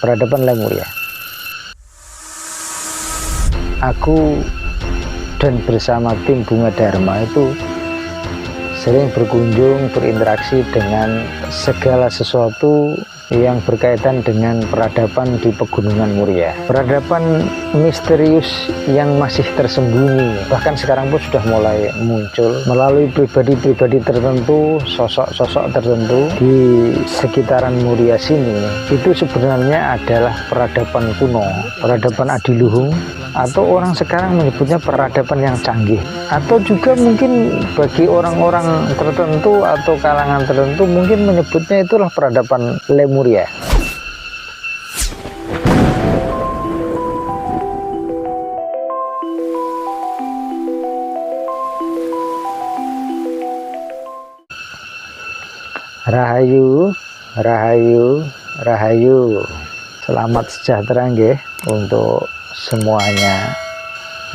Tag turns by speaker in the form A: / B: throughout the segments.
A: peradaban Lemuria. Aku dan bersama tim Bunga Dharma itu sering berkunjung, berinteraksi dengan segala sesuatu yang berkaitan dengan peradaban di Pegunungan Muria. Peradaban misterius yang masih tersembunyi, bahkan sekarang pun sudah mulai muncul melalui pribadi-pribadi tertentu, sosok-sosok tertentu di sekitaran Muria sini. Itu sebenarnya adalah peradaban kuno, peradaban adiluhung, atau orang sekarang menyebutnya peradaban yang canggih, atau juga mungkin bagi orang-orang tertentu atau kalangan tertentu mungkin menyebutnya itulah peradaban Lemuria. Rahayu, rahayu, rahayu. Selamat sejahtera nggih untuk semuanya.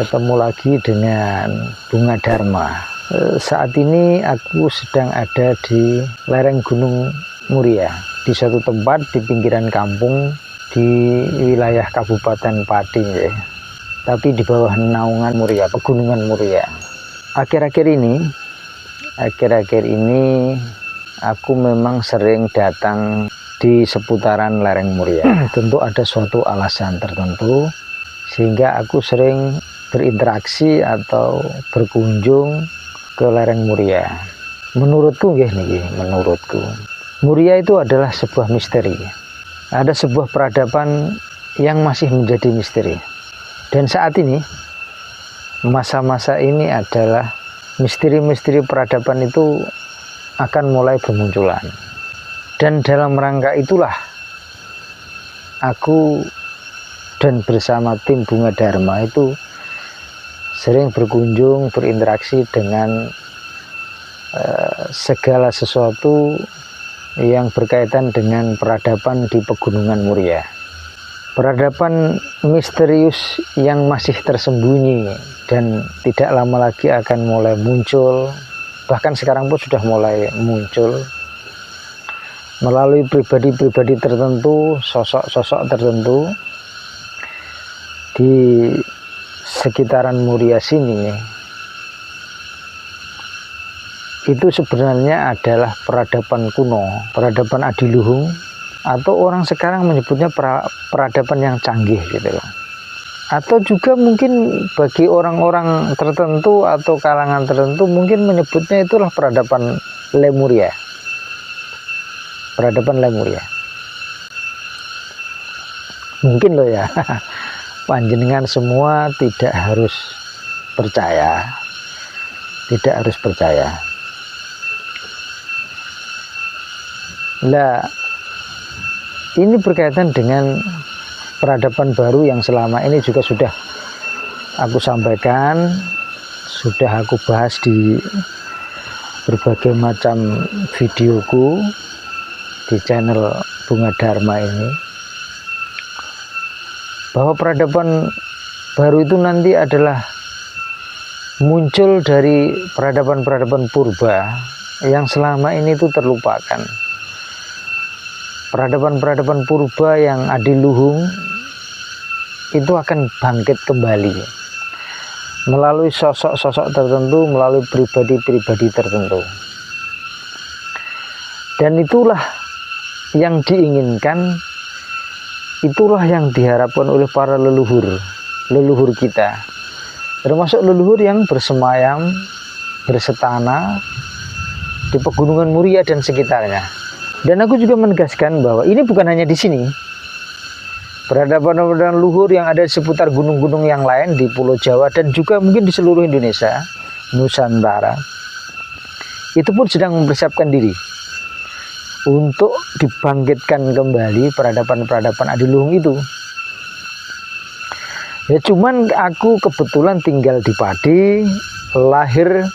A: Ketemu lagi dengan Bunga Dharma. Saat ini aku sedang ada di lereng Gunung Muria, di suatu tempat di pinggiran kampung di wilayah Kabupaten Pati, ya. Tapi di bawah naungan Muria, Pegunungan Muria. Akhir-akhir ini aku memang sering datang di seputaran lereng Muria. Tentu ada suatu alasan tertentu sehingga aku sering berinteraksi atau berkunjung ke lereng Muria. Menurutku menurutku Muria itu adalah sebuah misteri. Ada sebuah peradaban yang masih menjadi misteri. Dan saat ini, masa-masa ini adalah misteri-misteri peradaban itu akan mulai bermunculan. Dan dalam rangka itulah aku dan bersama tim Bunga Dharma itu sering berkunjung, berinteraksi dengan segala sesuatu yang berkaitan dengan peradaban di Pegunungan Muria. Peradaban misterius yang masih tersembunyi dan tidak lama lagi akan mulai muncul, bahkan sekarang pun sudah mulai muncul melalui pribadi-pribadi tertentu, sosok-sosok tertentu di sekitaran Muria sini. Itu sebenarnya adalah peradaban kuno, peradaban adiluhung, atau orang sekarang menyebutnya peradaban yang canggih gitu loh. Atau juga mungkin bagi orang-orang tertentu atau kalangan tertentu mungkin menyebutnya itulah peradaban Lemuria. Peradaban Lemuria. Mungkin loh ya. Panjenengan semua tidak harus percaya. Tidak harus percaya. Nah, ini berkaitan dengan peradaban baru yang selama ini juga sudah aku sampaikan, sudah aku bahas di berbagai macam videoku di channel Bunga Dharma ini, bahwa peradaban baru itu nanti adalah muncul dari peradaban-peradaban purba yang selama ini itu terlupakan. Peradaban-peradaban purba yang adiluhung itu akan bangkit kembali melalui sosok-sosok tertentu, melalui pribadi-pribadi tertentu. Dan itulah yang diinginkan, itulah yang diharapkan oleh para leluhur kita, termasuk leluhur yang bersemayam, bersetana di Pegunungan Muria dan sekitarnya. Dan aku juga menegaskan bahwa ini bukan hanya di sini. Peradaban-peradaban luhur yang ada di seputar gunung-gunung yang lain di Pulau Jawa dan juga mungkin di seluruh Indonesia, Nusantara, itu pun sedang mempersiapkan diri untuk dibangkitkan kembali peradaban-peradaban adiluhung itu. Ya cuman aku kebetulan tinggal di Pati, lahir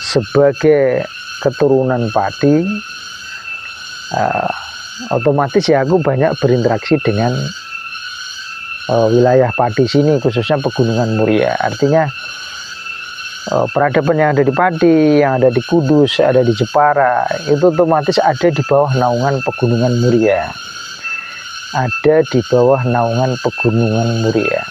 A: sebagai keturunan Pati. Otomatis ya aku banyak berinteraksi dengan wilayah Pati sini, khususnya Pegunungan Muria. Artinya peradaban yang ada di Pati, yang ada di Kudus, ada di Jepara, itu otomatis ada di bawah naungan Pegunungan Muria. ada di bawah naungan Pegunungan Muria.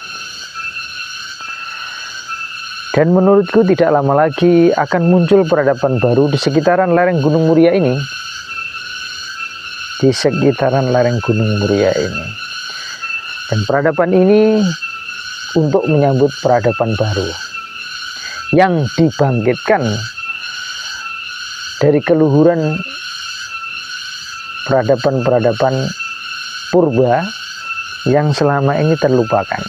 A: Dan menurutku tidak lama lagi akan muncul peradaban baru di sekitaran lereng Gunung Muria ini. Di sekitaran lereng Gunung Muria ini. Dan peradaban ini untuk menyambut peradaban baru yang dibangkitkan dari keluhuran peradaban-peradaban purba yang selama ini terlupakan.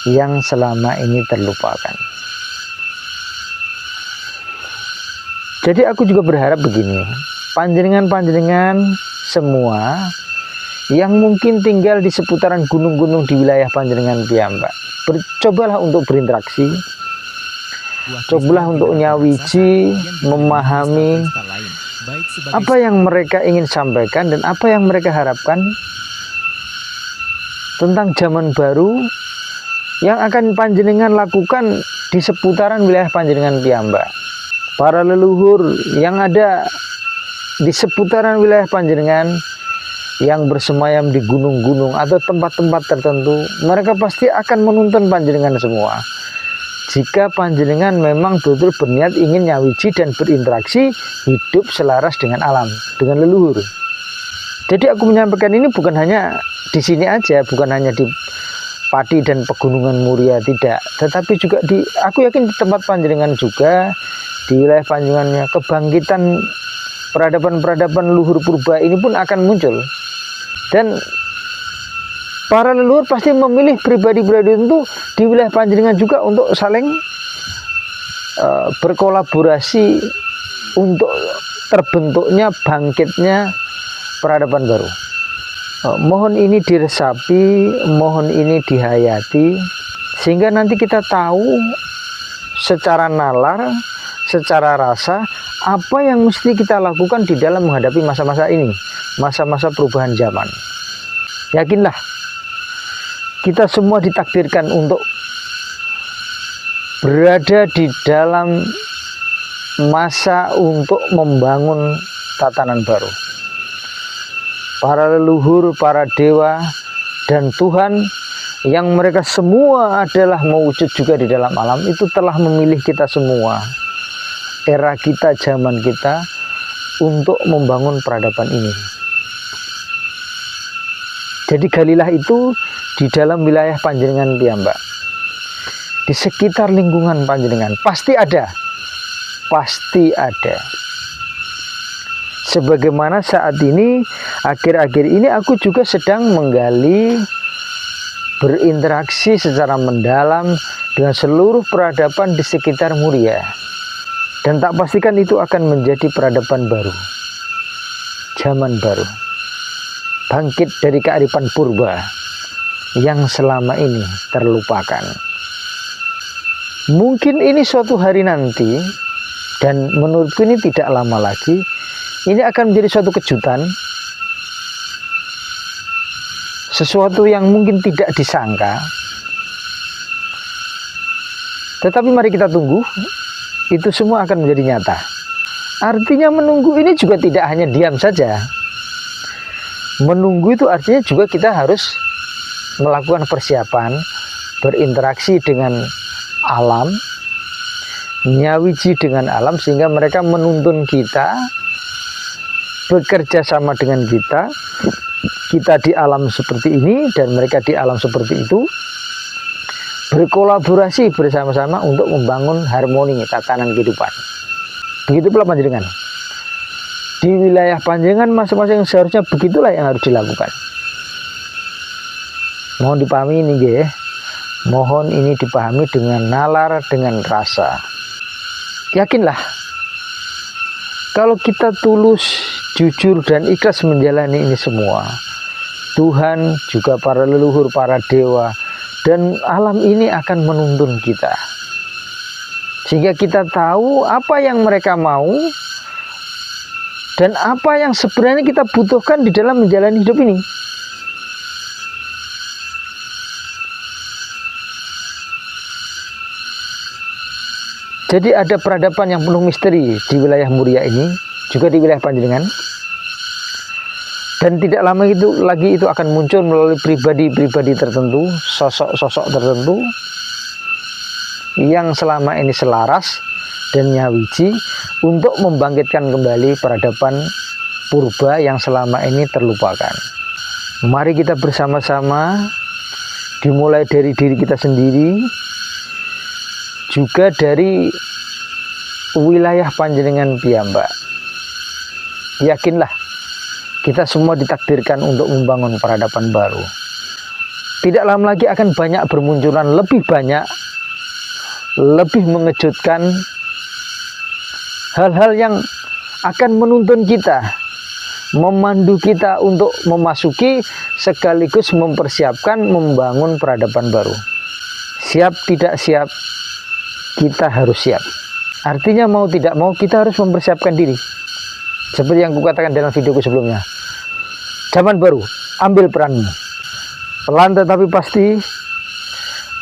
A: Yang selama ini terlupakan. Jadi aku juga berharap begini, panjenengan-panjenengan semua yang mungkin tinggal di seputaran gunung-gunung di wilayah panjenengan piyambak, cobalah untuk berinteraksi, cobalah untuk nyawiji, memahami apa yang mereka ingin sampaikan dan apa yang mereka harapkan tentang zaman baru yang akan panjenengan lakukan di seputaran wilayah panjenengan piyambak. Para leluhur yang ada di seputaran wilayah panjenengan yang bersemayam di gunung-gunung atau tempat-tempat tertentu, mereka pasti akan menuntun panjenengan semua. Jika panjenengan memang betul berniat ingin nyawiji dan berinteraksi hidup selaras dengan alam, dengan leluhur. Jadi aku menyampaikan ini bukan hanya di sini aja, bukan hanya di Pati dan Pegunungan Muria, tidak, tetapi juga aku yakin di tempat panjenengan juga, di wilayah panjenengannya, kebangkitan peradaban-peradaban luhur purba ini pun akan muncul. Dan para leluhur pasti memilih pribadi-pribadi itu di wilayah panjenengan juga untuk saling berkolaborasi untuk terbentuknya, bangkitnya peradaban baru. Mohon ini diresapi, mohon ini dihayati, sehingga nanti kita tahu secara nalar, secara rasa apa yang mesti kita lakukan di dalam menghadapi masa-masa ini, masa-masa perubahan zaman. Yakinlah, kita semua ditakdirkan untuk berada di dalam masa untuk membangun tatanan baru. Para leluhur, para dewa, dan Tuhan yang mereka semua adalah mewujud juga di dalam alam itu telah memilih kita semua, era kita, zaman kita, untuk membangun peradaban ini. Jadi galilah itu di dalam wilayah panjenengan piyambak, di sekitar lingkungan panjenengan pasti ada, pasti ada. Sebagaimana saat ini, akhir-akhir ini aku juga sedang menggali, berinteraksi secara mendalam dengan seluruh peradaban di sekitar Muria. Dan tak pastikan itu akan menjadi peradaban baru, zaman baru, bangkit dari kearifan purba yang selama ini terlupakan. Mungkin ini suatu hari nanti, dan menurutku ini tidak lama lagi, ini akan menjadi suatu kejutan, sesuatu yang mungkin tidak disangka. Tetapi mari kita tunggu, itu semua akan menjadi nyata. Artinya menunggu ini juga tidak hanya diam saja. Menunggu itu artinya juga kita harus melakukan persiapan, berinteraksi dengan alam, nyawiji dengan alam, sehingga mereka menuntun kita, bekerja sama dengan kita di alam seperti ini dan mereka di alam seperti itu, berkolaborasi bersama-sama untuk membangun harmoni tatanan kehidupan. Begitu pula panjenengan. Di wilayah panjenengan masing-masing seharusnya begitulah yang harus dilakukan. Mohon dipahami ini ya. Mohon ini dipahami dengan nalar, dengan rasa. Yakinlah, kalau kita tulus, jujur dan ikhlas menjalani ini semua, Tuhan juga para leluhur, para dewa, dan alam ini akan menuntun kita. Sehingga kita tahu apa yang mereka mau dan apa yang sebenarnya kita butuhkan di dalam menjalani hidup ini. Jadi ada peradaban yang penuh misteri di wilayah Muria ini, juga di wilayah panjenengan. Dan tidak lama itu lagi itu akan muncul melalui pribadi-pribadi tertentu, sosok-sosok tertentu yang selama ini selaras dan nyawiji untuk membangkitkan kembali peradaban purba yang selama ini terlupakan. Mari kita bersama-sama, dimulai dari diri kita sendiri, juga dari wilayah panjenengan piyambak. Yakinlah, kita semua ditakdirkan untuk membangun peradaban baru. Tidak lama lagi akan banyak bermunculan, lebih banyak, lebih mengejutkan hal-hal yang akan menuntun kita, memandu kita untuk memasuki sekaligus mempersiapkan membangun peradaban baru. Siap tidak siap, kita harus siap. Artinya mau tidak mau kita harus mempersiapkan diri. Seperti yang kukatakan dalam videoku sebelumnya. Zaman baru, ambil peranmu. Pelan tetapi pasti,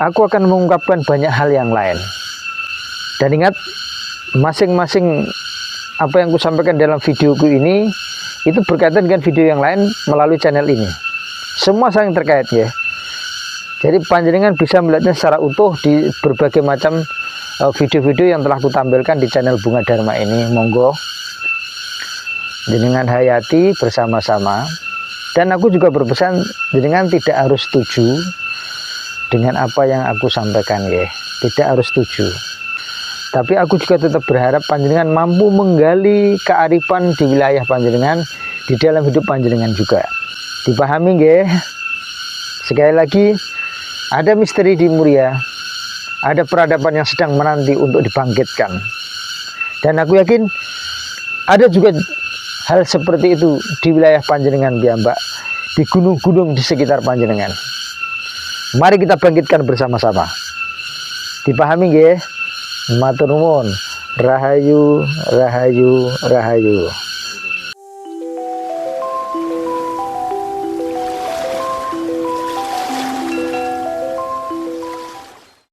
A: aku akan mengungkapkan banyak hal yang lain. Dan ingat, masing-masing apa yang kusampaikan dalam videoku ini, itu berkaitan dengan video yang lain melalui channel ini. Semua saling terkait ya. Jadi panjenengan bisa melihatnya secara utuh di berbagai macam video-video yang telah kutampilkan di channel Bunga Dharma ini. Monggo jenengan hayati bersama-sama. Dan aku juga berpesan jenengan tidak harus setuju dengan apa yang aku sampaikan ya. Tidak harus setuju. Tapi aku juga tetap berharap panjenengan mampu menggali kearifan di wilayah panjenengan, di dalam hidup panjenengan juga. Dipahami nggih? Sekali lagi, ada misteri di Muria, ada peradaban yang sedang menanti untuk dibangkitkan. Dan aku yakin ada juga hal seperti itu di wilayah panjenengan piyambak, di gunung-gunung di sekitar panjenengan. Mari kita bangkitkan bersama-sama. Dipahami nggih? Matur nuwun. Rahayu, rahayu, rahayu.